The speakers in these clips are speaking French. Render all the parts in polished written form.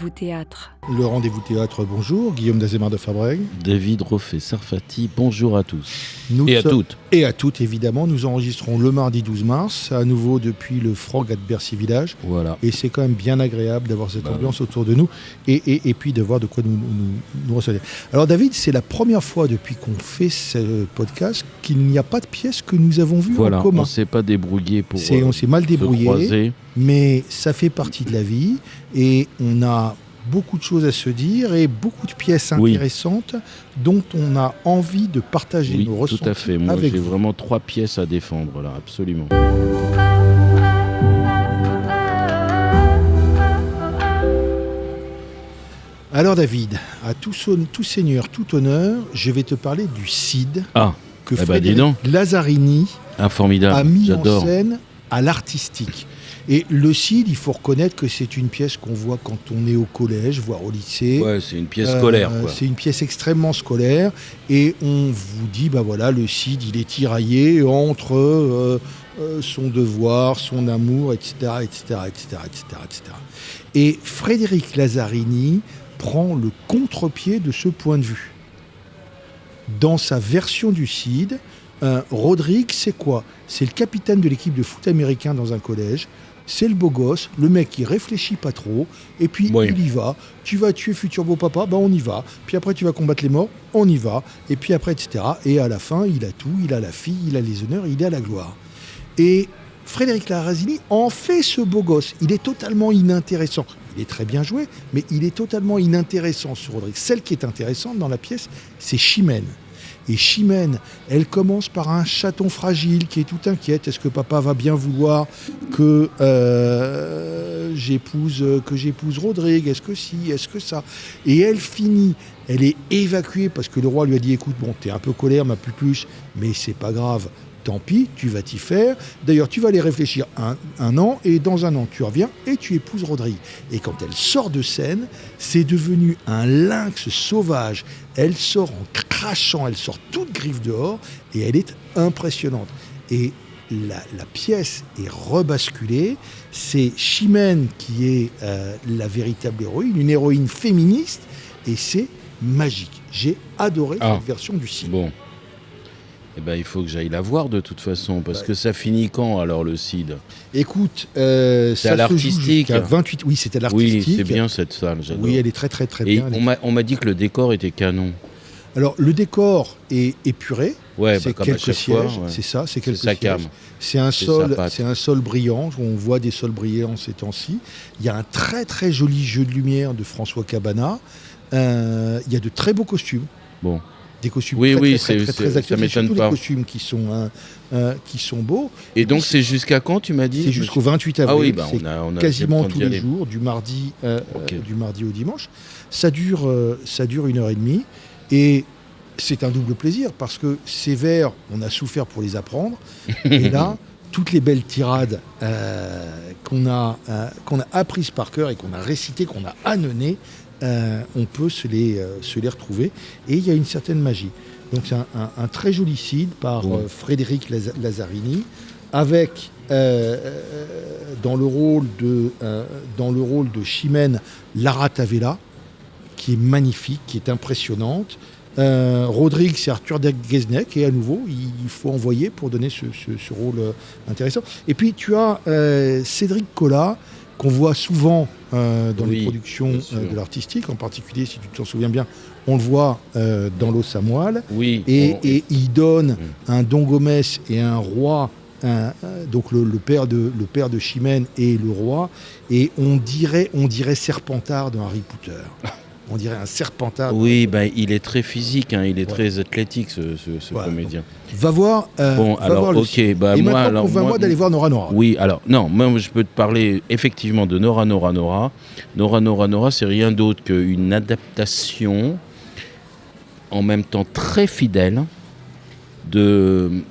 rendez-vous théâtre. Le rendez-vous théâtre, bonjour. Guillaume Dazémar de Fabrègue. David Roffet-Sarfati, bonjour à tous. Et à toutes. Et à toutes, évidemment. Nous enregistrons le mardi 12 mars, à nouveau depuis le Frog at Bercy Village. Voilà. Et c'est quand même bien agréable d'avoir cette ambiance autour de nous et puis de voir de quoi nous recevoir. Alors David, c'est la première fois depuis qu'on fait ce podcast qu'il n'y a pas de pièce que nous avons vue en commun. On ne s'est pas débrouillé pour on s'est mal débrouillé, se croiser. Mais ça fait partie de la vie et on a beaucoup de choses à se dire et beaucoup de pièces intéressantes dont on a envie de partager nos ressentis. Tout à fait. Moi, avec j'ai vous. vraiment 3 pièces à défendre, là, absolument. Alors David, à tout seigneur, tout honneur, je vais te parler du Cid que Frédéric Lazzarini formidable. a mis J'adore. en scène à l'Artistique. Et le Cid, il faut reconnaître que c'est une pièce qu'on voit quand on est au collège, voire au lycée. Ouais, c'est une pièce scolaire, quoi. C'est une pièce extrêmement scolaire. Et on vous dit, le Cid, il est tiraillé entre son devoir, son amour, etc., etc., etc., etc., etc. Et Frédéric Lazzarini prend le contre-pied de ce point de vue. Dans sa version du Cid, Rodrigue, c'est quoi ? C'est le capitaine de l'équipe de foot américain dans un collège. C'est le beau gosse, le mec qui réfléchit pas trop, et puis il y va. Tu vas tuer futur beau papa, on y va. Puis après tu vas combattre les morts, on y va. Et puis après, etc. Et à la fin, il a tout, il a la fille, il a les honneurs, il a la gloire. Et Frédéric Lazzarini en fait ce beau gosse. Il est totalement inintéressant. Il est très bien joué, mais il est totalement inintéressant sur Rodrigue. Celle qui est intéressante dans la pièce, c'est Chimène. Et Chimène, elle commence par un chaton fragile qui est tout inquiète. Est-ce que papa va bien vouloir que j'épouse Rodrigue ? Est-ce que si ? Est-ce que ça ? Et elle finit, elle est évacuée parce que le roi lui a dit « Écoute, t'es un peu colère, ma pupuche, mais c'est pas grave. Tant pis, tu vas t'y faire. D'ailleurs, tu vas aller réfléchir un an, et dans un an, tu reviens et tu épouses Rodrigue. » Et quand elle sort de scène, c'est devenu un lynx sauvage. Elle sort en crachant, elle sort toute griffe dehors, et elle est impressionnante. Et la pièce est rebasculée. C'est Chimène qui est la véritable héroïne, une héroïne féministe, et c'est magique. J'ai adoré cette version du Cid. Bon. Il faut que j'aille la voir de toute façon, parce que ça finit quand alors le Cid ? Écoute, c'est ça à l'Artistique. se joue jusqu'à 28. Oui, c'était à l'Artistique. Oui, c'est bien cette salle, j'adore. Oui, elle est très très très bien. On m'a dit que le décor était canon. Alors le décor est épuré. C'est comme quelques à chaque sièges. fois, C'est ça, c'est quelques sa cam. sièges. C'est un sol brillant. On voit des sols brillants ces temps-ci. Il y a un très très joli jeu de lumière de François Cabana. Il y a de très beaux costumes. Bon. Des costumes très ça actuels, m'étonne surtout pas. Les costumes qui sont beaux. Et donc c'est jusqu'à quand, tu m'as dit ? C'est jusqu'au 28 avril. On a quasiment tous les jours, du mardi au dimanche. Ça dure 1h30 et c'est un double plaisir parce que ces vers, on a souffert pour les apprendre. Et là, toutes les belles tirades qu'on a apprises par cœur et qu'on a récitées, qu'on a ânonnées, on peut se les retrouver. Et il y a une certaine magie. Donc c'est un très joli Cid par Frédéric Lazzarini, avec dans le rôle de Chimène, Lara Tavella, qui est magnifique, qui est impressionnante. Rodrigue, c'est Arthur Guesnec, et à nouveau, il faut envoyer pour donner ce rôle intéressant. Et puis tu as Cédric Collat, qu'on voit souvent dans les productions de l'Artistique, en particulier, si tu t'en souviens bien, on le voit dans L'Os à moelle. Et il donne un Don Gomez et un roi, donc le père de Chimène et le roi, et on dirait Serpentard dans Harry Potter. On dirait un Serpentard. Oui, il est très physique, il est très athlétique, ce comédien. Va voir. Et maintenant, convainc-moi d'aller voir Nora Nora. Oui, alors, non, moi je peux te parler effectivement de Nora Nora Nora. Nora Nora Nora, c'est rien d'autre qu'une adaptation, en même temps très fidèle, de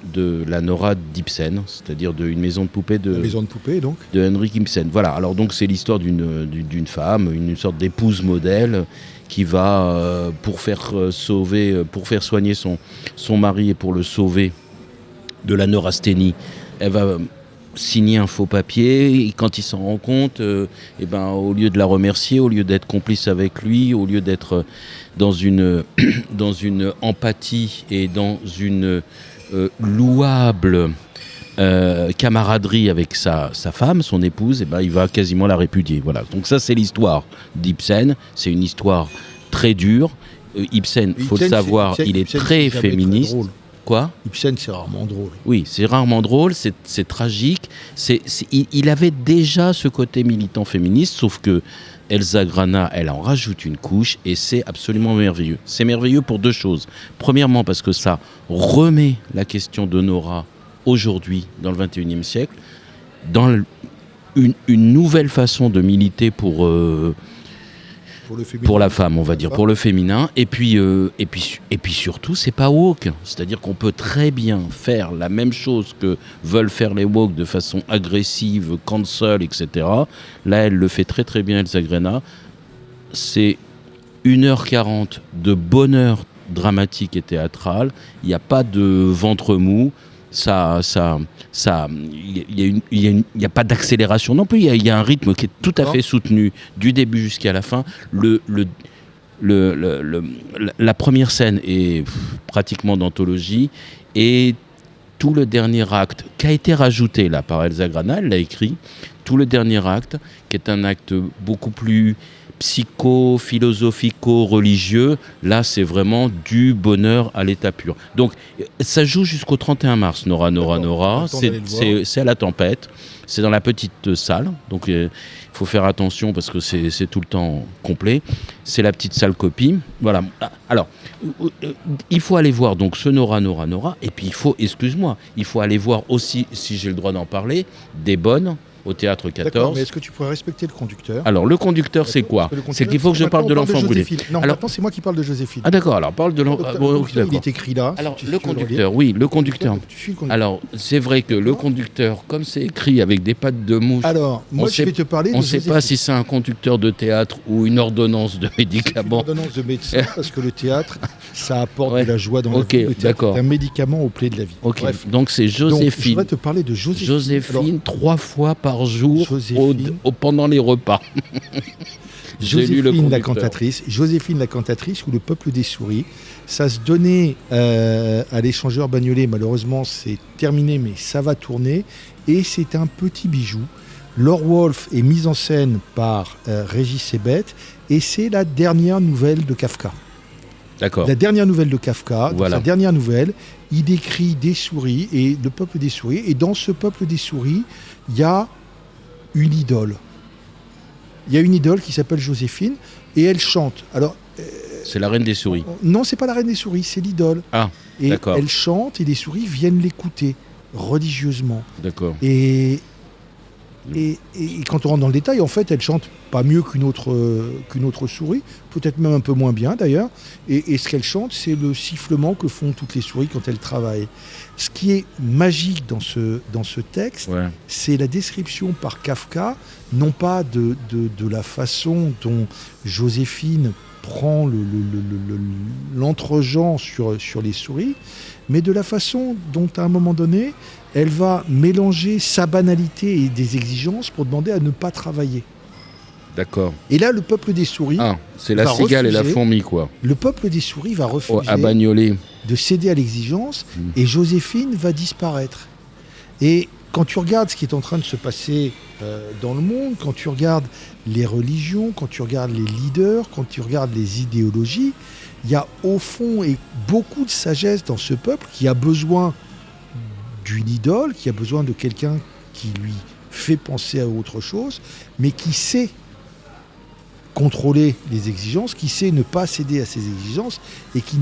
la Nora d'Ibsen, c'est-à-dire d'une maison de poupée La maison de poupée, donc. De Henrik Ibsen. Voilà, alors donc c'est l'histoire d'une femme, une sorte d'épouse modèle qui va, pour faire soigner son mari et pour le sauver de la neurasthénie, elle va signer un faux papier. Et quand il s'en rend compte, au lieu de la remercier, au lieu d'être complice avec lui, au lieu d'être dans une empathie et dans une louable camaraderie avec sa femme, son épouse, il va quasiment la répudier. Voilà. Donc ça, c'est l'histoire d'Ibsen. C'est une histoire très dure. Ibsen, il faut le savoir, il est très féministe. Quoi ? Ibsen, c'est rarement drôle. Oui, c'est rarement drôle, c'est tragique. Il avait déjà ce côté militant féministe, sauf que Elsa Grana, elle en rajoute une couche et c'est absolument merveilleux. C'est merveilleux pour deux choses. Premièrement, parce que ça remet la question de Nora aujourd'hui, dans le XXIe siècle, dans une nouvelle façon de militer pour la femme, on va dire, pour le féminin. Et puis surtout, c'est pas woke. C'est-à-dire qu'on peut très bien faire la même chose que veulent faire les woke de façon agressive, cancel, etc. Là, elle le fait très très bien, Elsa Grena. C'est 1h40 de bonheur dramatique et théâtral. Il n'y a pas de ventre mou. Il n'y a pas d'accélération non plus. Il y a un rythme qui est tout à fait soutenu du début jusqu'à la fin. La première scène est pratiquement d'anthologie et tout le dernier acte qui a été rajouté là par Elsa Grana, elle l'a écrit. Tout le dernier acte, qui est un acte beaucoup plus psycho-philosophico-religieux, là c'est vraiment du bonheur à l'état pur. Donc ça joue jusqu'au 31 mars, Nora, c'est à la Tempête, c'est dans la petite salle, donc il faut faire attention parce que c'est tout le temps complet, c'est la petite salle copie, voilà. Alors, il faut aller voir donc ce Nora, et puis il faut aller voir aussi, si j'ai le droit d'en parler, des bonnes, au Théâtre 14. D'accord, mais est-ce que tu pourrais respecter le conducteur ? Alors, le conducteur, c'est quoi ? C'est qu'il faut que je parle de l'enfant brûlé. Non, maintenant, c'est moi qui parle de Joséphine. Ah d'accord, alors parle de l'enfant... Il est écrit là. Alors, le conducteur, oui, le conducteur. Alors, c'est vrai que le conducteur, comme c'est écrit avec des pattes de mouche... Alors, moi, je vais te parler de Joséphine. On ne sait pas si c'est un conducteur de théâtre ou une ordonnance de médicaments. C'est une ordonnance de médecin, parce que le théâtre, ça apporte de la joie dans la vie. D'accord. C'est un médicament au plaie de la vie. Ok, bref. Donc c'est Joséphine. Donc, je voudrais te parler de Joséphine. Joséphine, 3 fois par jour. Pendant les repas. Joséphine la cantatrice, ou le peuple des souris. Ça se donnait à l'échangeur Bagnolet. Malheureusement, c'est terminé, mais ça va tourner. Et c'est un petit bijou. Lord Wolf est mise en scène par Régis Sebet. Et c'est la dernière nouvelle de Kafka. D'accord. La dernière nouvelle de Kafka. Voilà. Dans sa dernière nouvelle, il décrit des souris et le peuple des souris. Et dans ce peuple des souris, il y a une idole. Il y a une idole qui s'appelle Joséphine et elle chante. Alors, c'est la reine des souris. Non, c'est pas la reine des souris, c'est l'idole. Ah, et d'accord. Elle chante et les souris viennent l'écouter religieusement. D'accord. Et quand on rentre dans le détail, en fait, elle chante pas mieux qu'une autre souris, peut-être même un peu moins bien d'ailleurs. Et ce qu'elle chante, c'est le sifflement que font toutes les souris quand elles travaillent. Ce qui est magique dans ce texte, c'est la description par Kafka, non pas de la façon dont Joséphine prend l'entre-gens sur les souris, mais de la façon dont, à un moment donné, elle va mélanger sa banalité et des exigences pour demander à ne pas travailler. D'accord. Et là, le peuple des souris... Ah, c'est la cigale et la fourmi, quoi. Le peuple des souris va refuser à Bagnolet de céder à l'exigence et Joséphine va disparaître. Et quand tu regardes ce qui est en train de se passer dans le monde, quand tu regardes les religions, quand tu regardes les leaders, quand tu regardes les idéologies, il y a au fond beaucoup de sagesse dans ce peuple qui a besoin d'une idole, qui a besoin de quelqu'un qui lui fait penser à autre chose, mais qui sait contrôler les exigences, qui sait ne pas céder à ses exigences et qui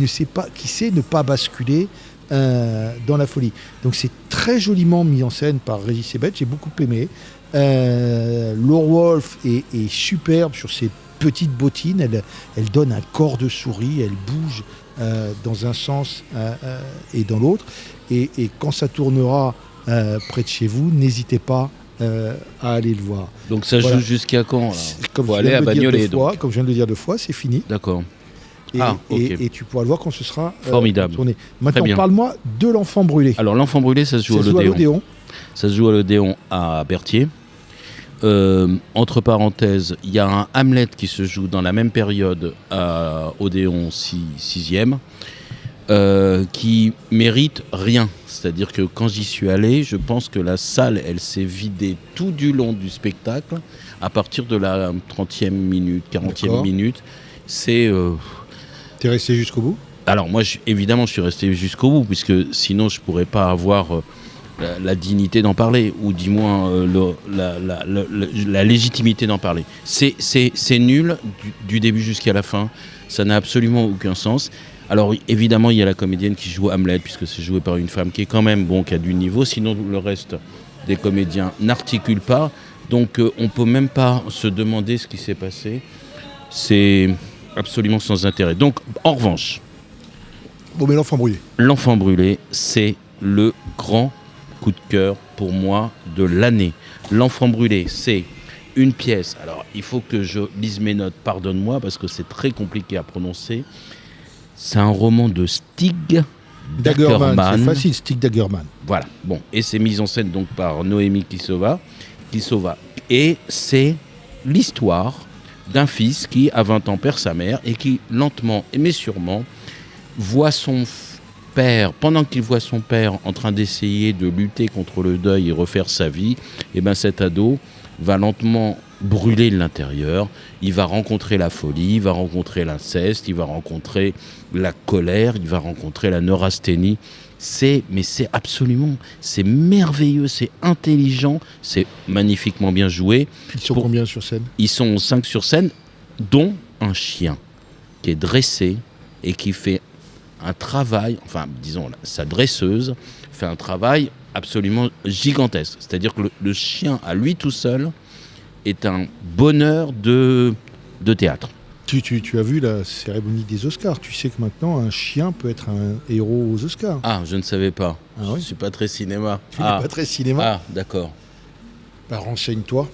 sait ne pas basculer dans la folie. Donc c'est très joliment mis en scène par Régis Sebet, j'ai beaucoup aimé. Lord Wolf est superbe sur ses petites bottines, elle donne un corps de souris, elle bouge dans un sens et dans l'autre. Et quand ça tournera près de chez vous, n'hésitez pas à aller le voir. Donc ça joue jusqu'à quand là ? Comme faut aller à Bagnolet. Comme je viens de le dire 2 fois, c'est fini. D'accord. Et tu pourras le voir quand ce sera formidable. tourné. Maintenant, parle-moi de l'enfant brûlé. Alors l'enfant brûlé, ça se joue à l'Odéon. Ça se joue à l'Odéon à Berthier. Entre parenthèses, il y a un Hamlet qui se joue dans la même période à Odéon 6e, qui mérite rien. C'est-à-dire que quand j'y suis allé, je pense que la salle, elle s'est vidée tout du long du spectacle. À partir de la 30e minute, 40e minute, c'est... T'es resté jusqu'au bout ? Alors moi, évidemment, je suis resté jusqu'au bout, puisque sinon, je ne pourrais pas avoir... la dignité d'en parler, ou du moins la légitimité d'en parler. C'est nul du début jusqu'à la fin, ça n'a absolument aucun sens. Alors évidemment, il y a la comédienne qui joue Hamlet, puisque c'est joué par une femme qui est quand même qui a du niveau, sinon le reste des comédiens n'articule pas, donc on ne peut même pas se demander ce qui s'est passé. C'est absolument sans intérêt. Donc en revanche... Bon, mais L'Enfant brûlé. L'Enfant brûlé, c'est le grand coup de cœur pour moi de l'année. L'Enfant brûlé, c'est une pièce. Alors, il faut que je lise mes notes, pardonne-moi, parce que c'est très compliqué à prononcer. C'est un roman de Stig Dagerman. C'est facile, Stig Dagerman. Voilà, bon. Et c'est mis en scène donc par Noémie Kissova. Et c'est l'histoire d'un fils qui, à 20 ans, perd sa mère et qui, lentement mais sûrement, voit son père, pendant qu'il voit son père en train d'essayer de lutter contre le deuil et refaire sa vie, et ben cet ado va lentement brûler de l'intérieur. Il va rencontrer la folie, il va rencontrer l'inceste, il va rencontrer la colère, il va rencontrer la neurasthénie. C'est merveilleux, c'est intelligent, c'est magnifiquement bien joué. Ils sont combien sur scène ? Ils sont 5 sur scène, dont un chien qui est dressé et qui fait un travail, enfin disons sa dresseuse fait un travail absolument gigantesque. C'est-à-dire que le chien à lui tout seul est un bonheur de théâtre. Tu as vu la cérémonie des Oscars. Tu sais que maintenant un chien peut être un héros aux Oscars. Ah, je ne savais pas. Ah oui ? Je ne suis pas très cinéma. Tu n'es pas très cinéma ? Ah, d'accord. Bah, renseigne-toi.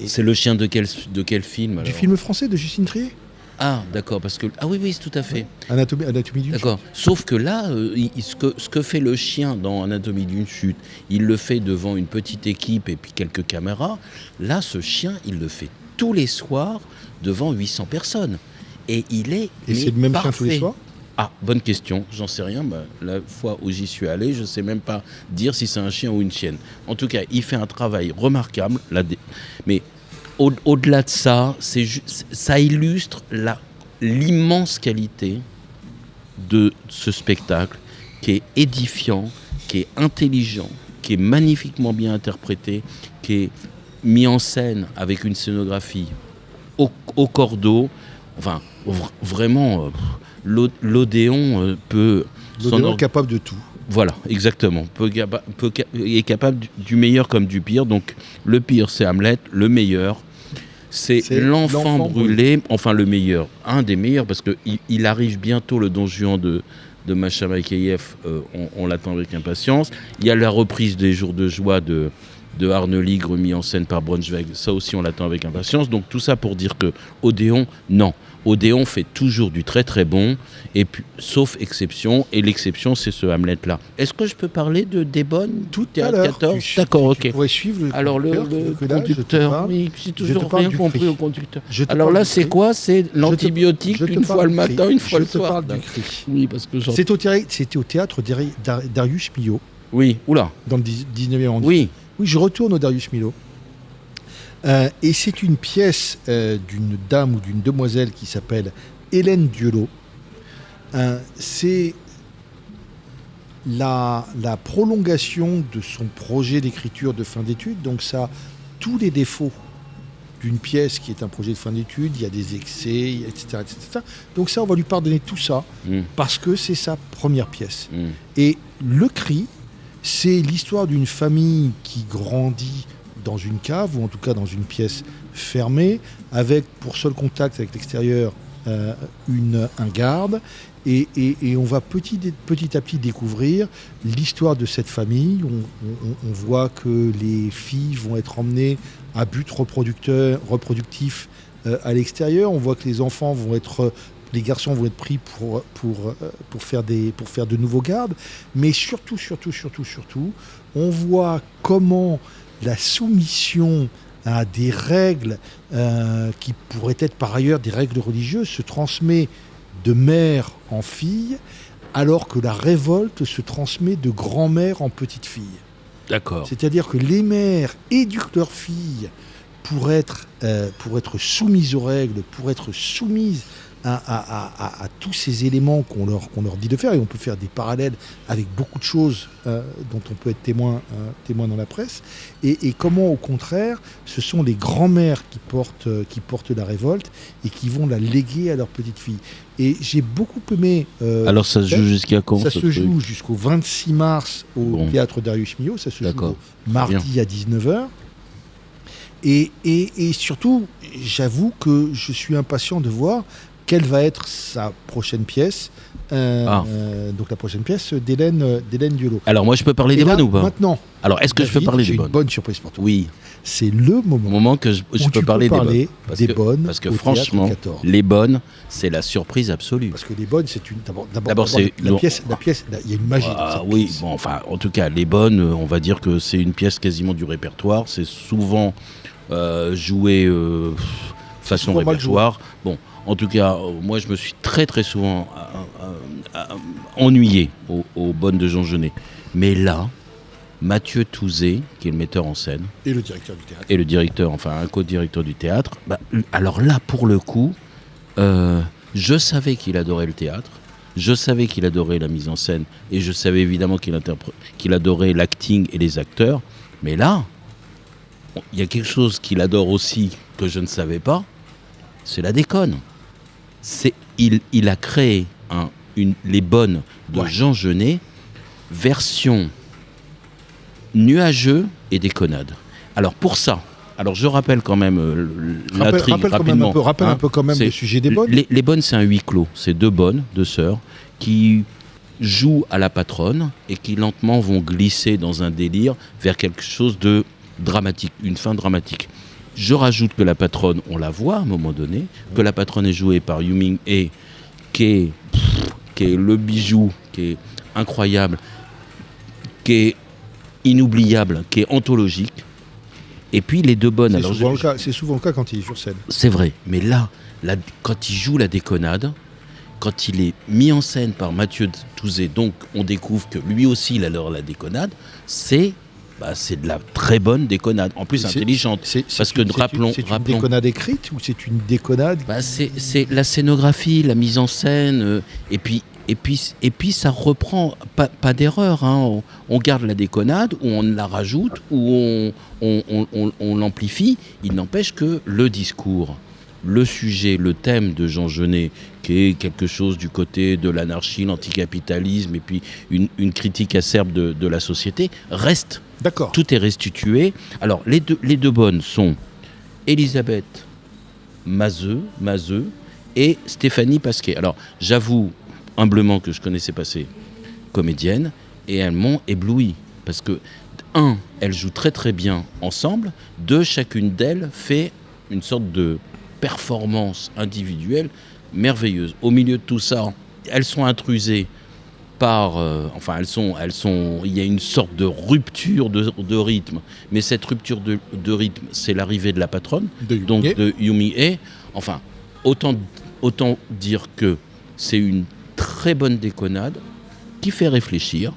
C'est le chien de quel film alors ? Du film français de Justine Triet. Ah, d'accord, parce que... Ah oui, tout à fait. Anatomie d'une d'accord. chute. Sauf que là, ce que fait le chien dans Anatomie d'une chute, il le fait devant une petite équipe et puis quelques caméras. Là, ce chien, il le fait tous les soirs devant 800 personnes. Et il est Et c'est le même chien tous les soirs ? Ah, bonne question, j'en sais rien. La fois où j'y suis allé, je ne sais même pas dire si c'est un chien ou une chienne. En tout cas, il fait un travail remarquable. Mais... Au-delà de ça, ça illustre l'immense qualité de ce spectacle qui est édifiant, qui est intelligent, qui est magnifiquement bien interprété, qui est mis en scène avec une scénographie au cordeau. Enfin, vraiment, l'Odéon peut... L'Odéon est capable de tout. Voilà, exactement. Est capable du meilleur comme du pire. Donc, le pire, c'est Hamlet. Le meilleur, c'est l'enfant brûlé. Enfin, le meilleur. Un des meilleurs, parce qu'il arrive bientôt, le Don Juan de Masha Makeyev. On l'attend avec impatience. Il y a la reprise des Jours de joie de Arne Ligre, mis en scène par Braunschweig. Ça aussi, on l'attend avec impatience. Donc, tout ça pour dire que Odéon, non. Odéon fait toujours du très très bon, et puis, sauf exception, et l'exception c'est ce Hamlet-là. Est-ce que je peux parler des bonnes tout à l'heure 14 D'accord, ok. Tu pourrais suivre alors le conducteur, oui, j'ai toujours rien compris au conducteur. Alors là, c'est quoi ? C'est l'antibiotique une fois le matin, une fois le soir. Je te parle du cri. Oui, parce que c'était au théâtre Darius Milhaud. Oui, oula. Dans le 19e arrondissement. Oui. Oui, je retourne au Darius Milhaud. Et c'est une pièce d'une dame ou d'une demoiselle qui s'appelle Hélène Dieulo. C'est la prolongation de son projet d'écriture de fin d'études. Donc ça a tous les défauts d'une pièce qui est un projet de fin d'études. Il y a des excès, etc., etc. Donc ça, on va lui pardonner tout ça parce que c'est sa première pièce. Et Le Cri, c'est l'histoire d'une famille qui grandit dans une cave, ou en tout cas dans une pièce fermée, avec pour seul contact avec l'extérieur un garde, et on va petit à petit découvrir l'histoire de cette famille. On voit que les filles vont être emmenées à but reproductif à l'extérieur, on voit que les enfants vont être les garçons vont être pris pour faire de nouveaux gardes, mais surtout, on voit comment la soumission à des règles qui pourraient être par ailleurs des règles religieuses se transmet de mère en fille, alors que la révolte se transmet de grand-mère en petite-fille. D'accord. C'est-à-dire que les mères éduquent leurs filles pour être soumises aux règles, pour être soumises à tous ces éléments qu'on leur dit de faire. Et on peut faire des parallèles avec beaucoup de choses dont on peut être témoin dans la presse. Et comment, au contraire, ce sont les grands-mères qui portent la révolte et qui vont la léguer à leurs petites filles. Et j'ai beaucoup aimé... Alors ça se joue jusqu'à quand? Ça se joue jusqu'au 26 mars au Théâtre Darius Milhaud. Ça se joue mardi à 19h. Et surtout, j'avoue que je suis impatient de voir quelle va être sa prochaine pièce. Donc la prochaine pièce d'Hélène Dieulo. Alors moi je peux parler des bonnes ou pas? Maintenant. Alors est-ce que je peux parler des bonnes? J'ai une bonne surprise pour toi. Oui. C'est le moment que je peux parler des bonnes. Parce que franchement, les bonnes, c'est la surprise absolue. Parce que les bonnes, c'est une... D'abord c'est la pièce, il y a une magie dans cette pièce. Bon, enfin, en tout cas, les bonnes, on va dire que c'est une pièce quasiment du répertoire. C'est souvent joué façon répertoire. Bon, en tout cas, moi, je me suis très très souvent ennuyé aux bonnes de Jean Genet. Mais là, Mathieu Touzé, qui est le metteur en scène, et le directeur du théâtre, et le directeur, enfin un co-directeur du théâtre, alors là, pour le coup, je savais qu'il adorait le théâtre, je savais qu'il adorait la mise en scène, et je savais évidemment qu'il adorait l'acting et les acteurs, mais là, il y a quelque chose qu'il adore aussi, que je ne savais pas, c'est la déconne. Il a créé les bonnes de Jean Genet, version nuageux et déconnade. Alors pour ça, je rappelle quand même l'intrigue rapidement. Rappelle un peu quand même le sujet des bonnes. Les bonnes, c'est un huis clos. C'est deux sœurs, qui jouent à la patronne et qui lentement vont glisser dans un délire vers quelque chose de dramatique, une fin dramatique. Je rajoute que la patronne, on la voit à un moment donné, que la patronne est jouée par Yu Ming-hye, qui est le bijou, qui est incroyable, qui est inoubliable, qui est anthologique. Et puis les deux bonnes... C'est souvent le cas quand il est sur scène. C'est vrai, mais là, quand il joue la déconnade, quand il est mis en scène par Mathieu Touzé, donc on découvre que lui aussi il adore la déconnade, c'est de la très bonne déconnade, en plus intelligente. C'est une déconnade écrite ou c'est une déconnade c'est la scénographie, la mise en scène, et puis ça reprend, pas d'erreur, hein. On garde la déconnade, ou on la rajoute, ou on l'amplifie. Il n'empêche que le discours, le sujet, le thème de Jean Genet, qui est quelque chose du côté de l'anarchie, l'anticapitalisme, et puis une critique acerbe de la société, reste. D'accord. Tout est restitué. Alors, les deux bonnes sont Elisabeth Mazeux et Stéphanie Pasquet. Alors, j'avoue humblement que je connaissais pas ces comédiennes, et elles m'ont ébloui. Parce que, elles jouent très très bien ensemble. chacune d'elles fait une sorte de performance individuelle merveilleuse. Au milieu de tout ça, elles sont intrusées par... il y a une sorte de rupture de rythme. Mais cette rupture de rythme, c'est l'arrivée de la patronne, de Yu Ming-hye. Enfin, autant dire que c'est une très bonne déconnade qui fait réfléchir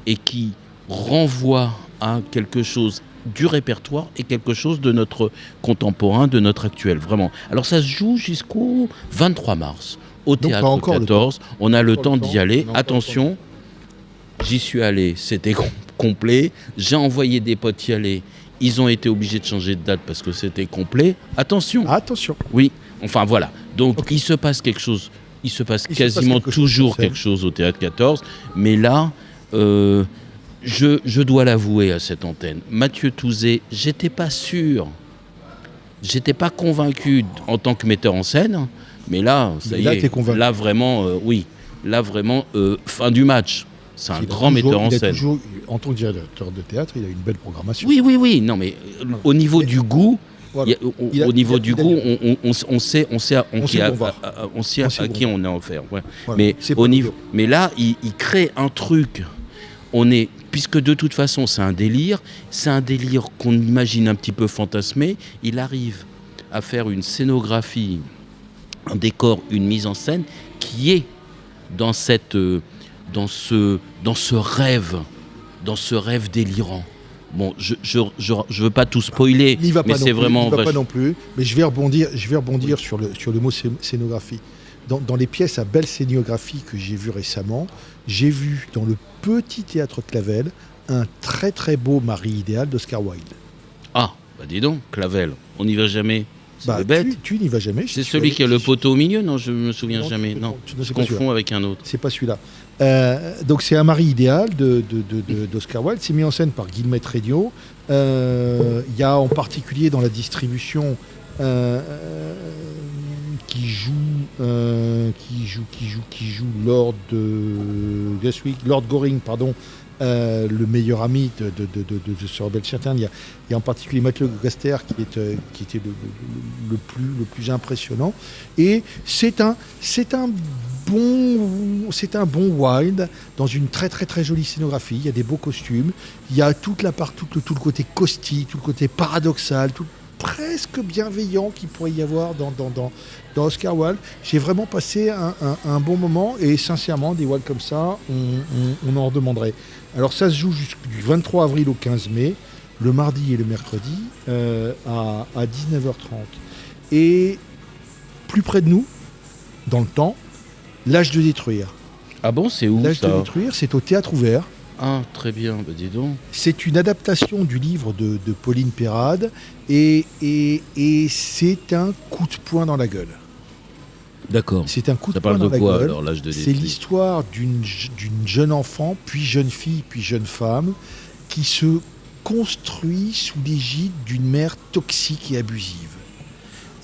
et qui renvoie à quelque chose du répertoire et quelque chose de notre contemporain, de notre actuel, vraiment. Alors ça se joue jusqu'au 23 mars au Théâtre 14. On a le temps d'y aller. Attention, j'y suis allé, c'était complet. J'ai envoyé des potes y aller. Ils ont été obligés de changer de date parce que c'était complet. Attention. Oui, enfin voilà. Donc il se passe quelque chose. Il se passe quasiment toujours quelque chose au Théâtre 14. Mais là... Je dois l'avouer à cette antenne, Mathieu Touzé, j'étais pas sûr, j'étais pas convaincu en tant que metteur en scène, mais là, là vraiment, fin du match. C'est un grand metteur en scène. En tant que directeur de théâtre, il a une belle programmation. Oui, non mais au niveau du goût, Voilà. Au niveau du goût, on sait à qui on est offert. Ouais. Voilà. Mais là, il crée un truc. Puisque de toute façon, c'est un délire qu'on imagine un petit peu fantasmé. Il arrive à faire une scénographie, un décor, une mise en scène qui est dans ce rêve délirant. Bon, je veux pas tout spoiler, mais c'est vraiment. Il va pas non plus. Mais je vais rebondir sur le mot scénographie. Dans les pièces à belle scénographie que j'ai vues récemment, j'ai vu dans le petit théâtre Clavel un très très beau mari idéal d'Oscar Wilde. Ah, bah dis donc, Clavel, on n'y va jamais. C'est bête. Tu n'y vas jamais. C'est celui qui a le poteau au milieu? Non, je me souviens jamais. Non, je confonds avec un autre. C'est pas celui-là. Donc c'est un mari idéal d'Oscar Wilde. C'est mis en scène par Guillemette Regnault. Il y a en particulier dans la distribution qui joue Lord Goring, pardon. Le meilleur ami de Sir Robert Chantern. Il y a en particulier Mathieu Gaster qui était le plus impressionnant. Et c'est un bon Wilde dans une très très très jolie scénographie. Il y a des beaux costumes. Il y a tout le côté caustique, tout le côté paradoxal, tout presque bienveillant qu'il pourrait y avoir dans Oscar Wilde. J'ai vraiment passé un bon moment et sincèrement, des Wilde comme ça, on en redemanderait. Alors ça se joue du 23 avril au 15 mai, le mardi et le mercredi, à 19h30. Et plus près de nous, dans le temps, L'Âge de détruire. Ah bon, c'est où L'Âge ça? de détruire, c'est au Théâtre Ouvert. Ah, très bien, bah dis donc. C'est une adaptation du livre de Pauline Perrade et c'est un coup de poing dans la gueule. D'accord. C'est un coup de Ça poing parle dans de la quoi gueule. alors, L'Âge de C'est détruire? l'histoire d'une jeune enfant, puis jeune fille, puis jeune femme, qui se construit sous l'égide d'une mère toxique et abusive.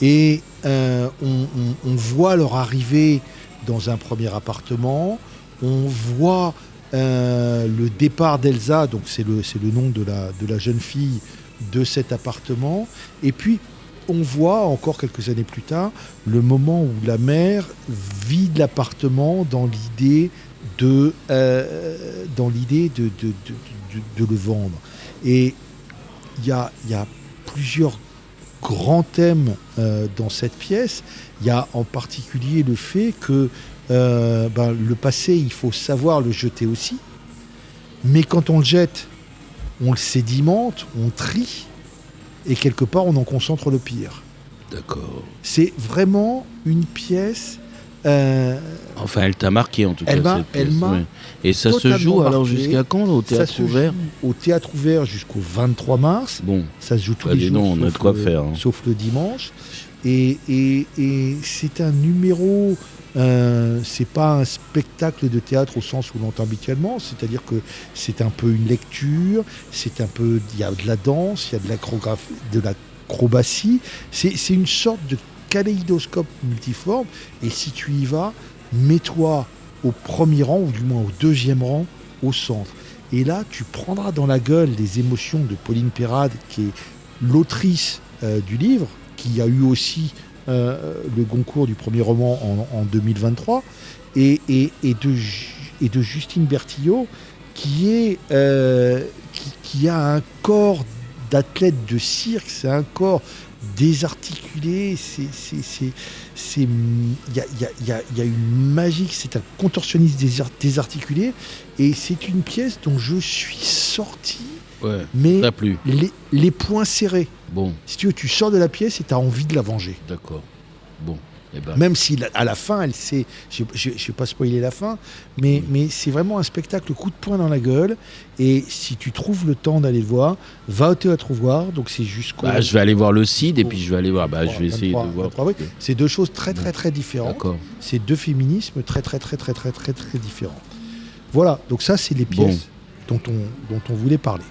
Et on voit leur arrivée dans un premier appartement, on voit le départ d'Elsa, donc c'est le nom de la jeune fille de cet appartement, et puis on voit encore quelques années plus tard le moment où la mère vide l'appartement dans l'idée de le vendre. Et il y a plusieurs grands thèmes dans cette pièce. Il y a en particulier le fait que le passé, il faut savoir le jeter aussi. Mais quand on le jette, on le sédimente, on trie, et quelque part, on en concentre le pire. D'accord. C'est vraiment une pièce... Enfin, elle t'a marqué en tout cas. Elle m'a ouais. Et ça se joue marqué. alors jusqu'à quand là, au Théâtre Ouvert? Au Théâtre Ouvert jusqu'au 23 mars. Bon. Ça se joue tous les jours, on a de quoi faire, hein. Sauf le dimanche. Et c'est un numéro... c'est pas un spectacle de théâtre au sens où l'on entend habituellement, c'est-à-dire que c'est un peu une lecture, il y a de la danse, il y a de l'acrobatie, c'est une sorte de kaléidoscope multiforme, et si tu y vas, mets-toi au premier rang, ou du moins au deuxième rang, au centre. Et là, tu prendras dans la gueule les émotions de Pauline Perrade, qui est l'autrice du livre, qui a eu aussi le Goncourt du premier roman en 2023, et de Justine Bertillot, qui a un corps d'athlète de cirque, c'est un corps désarticulé, il y a une magie, c'est un contorsionniste désarticulé, et c'est une pièce dont je suis sorti, mais les poings serrés. Bon. Si tu veux, tu sors de la pièce et tu as envie de la venger. D'accord. Bon. Même si à la fin, elle sait, je ne vais pas spoiler la fin, mais c'est vraiment un spectacle coup de poing dans la gueule. Et si tu trouves le temps d'aller le voir, va au Théâtre Ouvert. Donc c'est jusqu'au. Je vais aller voir le CID et puis je vais aller voir. Je vais essayer de voir. C'est deux choses très très très différentes. D'accord. C'est deux féminismes très très très très très très très différents. Voilà. Donc ça, c'est les pièces dont on voulait parler.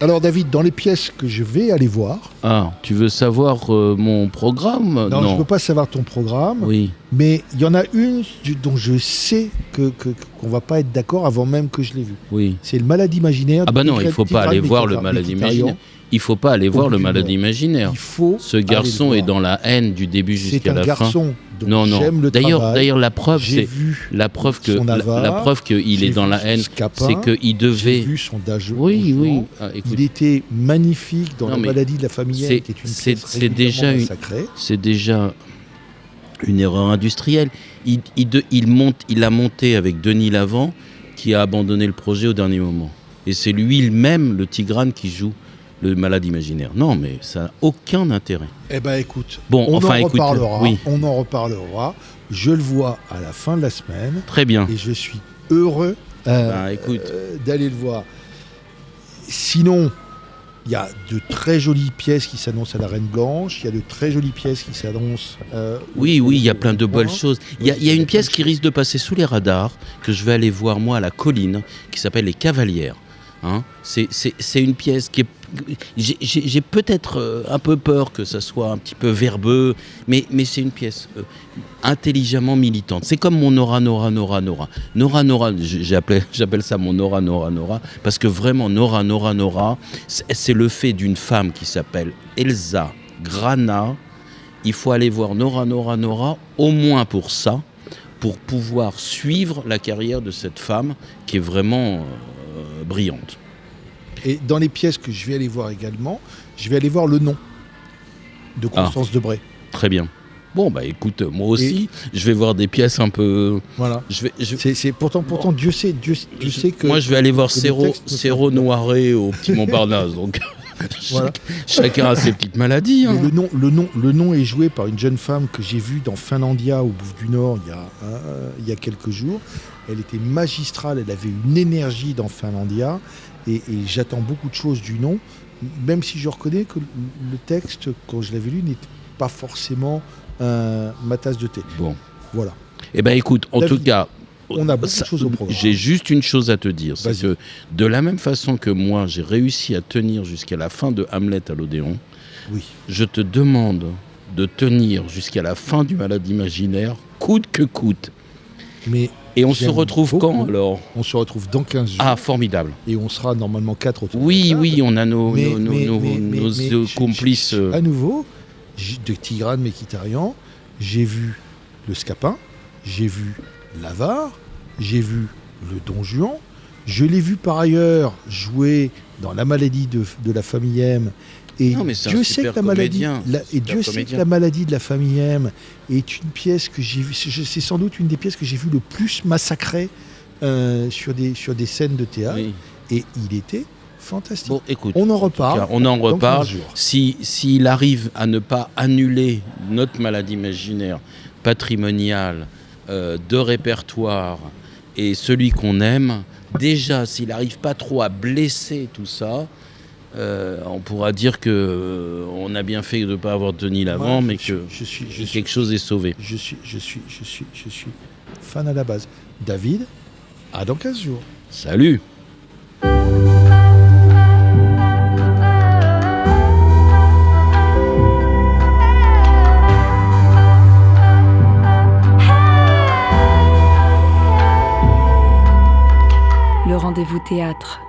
Alors David, dans les pièces que je vais aller voir... Ah, tu veux savoir mon programme ? Non, je ne peux pas savoir ton programme, Oui. mais il y en a une dont je sais qu'on ne va pas être d'accord avant même que je l'ai vue. Oui. C'est le Malade imaginaire. Ah bah non, il ne faut pas aller voir le Malade imaginaire. Il ne faut pas aller voir le Malade imaginaire. Ce garçon est dans la haine du début jusqu'à la fin. C'est un garçon dont j'aime le travail. D'ailleurs, la preuve qu'il est dans la haine, c'est qu'il devait... J'ai vu Sondage. Oui. Il était magnifique dans La maladie de la famille, qui est une pièce régulièrement massacrée. C'est déjà une erreur industrielle. Il a monté avec Denis Lavant, qui a abandonné le projet au dernier moment. Et c'est lui-même, le Tigrane, qui joue le Malade imaginaire. Non, mais ça n'a aucun intérêt. Eh ben écoute, on en reparlera. Je le vois à la fin de la semaine. Très bien. Et je suis heureux d'aller le voir. Sinon, il y a de très jolies pièces qui s'annoncent à la Reine Blanche. Il y a de très jolies pièces qui s'annoncent... oui, il y a plein de belles choses. Il y a une pièce qui risque de passer sous les radars, que je vais aller voir, moi, à la Colline, qui s'appelle Les Cavalières. Hein, c'est une pièce qui est... J'ai peut-être un peu peur que ça soit un petit peu verbeux, mais c'est une pièce intelligemment militante. C'est comme mon Nora, j'appelle ça mon Nora, parce que vraiment Nora, c'est le fait d'une femme qui s'appelle Elsa Grana. Il faut aller voir Nora, au moins pour ça, pour pouvoir suivre la carrière de cette femme qui est vraiment brillante. Et dans les pièces que je vais aller voir également, je vais aller voir Le Nom de Constance Debray. Très bien. Bon, bah écoute, moi aussi, je vais voir des pièces un peu... Voilà. C'est pourtant Dieu sait que... Moi, je vais aller voir Cerro Noiret au Petit Montparnasse, donc... Voilà. Chacun a ses petites maladies. Hein. Le nom est joué par une jeune femme que j'ai vue dans Finlandia au Bouffe du Nord il y a quelques jours. Elle était magistrale, elle avait une énergie dans Finlandia et j'attends beaucoup de choses du nom, même si je reconnais que le texte, quand je l'avais lu, n'était pas forcément ma tasse de thé. Bon. Voilà. Eh bien écoute, en tout cas... On a beaucoup de choses au programme. J'ai juste une chose à te dire, c'est que de la même façon que moi, j'ai réussi à tenir jusqu'à la fin de Hamlet à l'Odéon, je te demande de tenir jusqu'à la fin du Malade imaginaire, coûte que coûte. Et on se retrouve quand alors ? On se retrouve dans 15 jours. Ah, formidable. Et on sera normalement 4 autour. Oui, on a nos complices. À nouveau, de Tigrane Mekhitaryan, j'ai vu Le Scapin, j'ai vu L'Avare, j'ai vu le Don Juan, je l'ai vu par ailleurs jouer dans La maladie de la famille M. Et Dieu sait que la maladie de la famille M est une pièce que j'ai vue, c'est sans doute une des pièces que j'ai vues le plus massacrée sur des scènes de théâtre. Oui. Et il était fantastique. Bon, écoute, on en reparle. On en reparle. S'il arrive à ne pas annuler notre maladie imaginaire patrimoniale, de répertoire et celui qu'on aime, déjà s'il n'arrive pas trop à blesser tout ça, on pourra dire qu'on a bien fait de ne pas avoir Denis Lavant, mais que quelque chose est sauvé. Je suis fan à la base. David, à dans 15 jours. Salut. Le rendez-vous théâtre.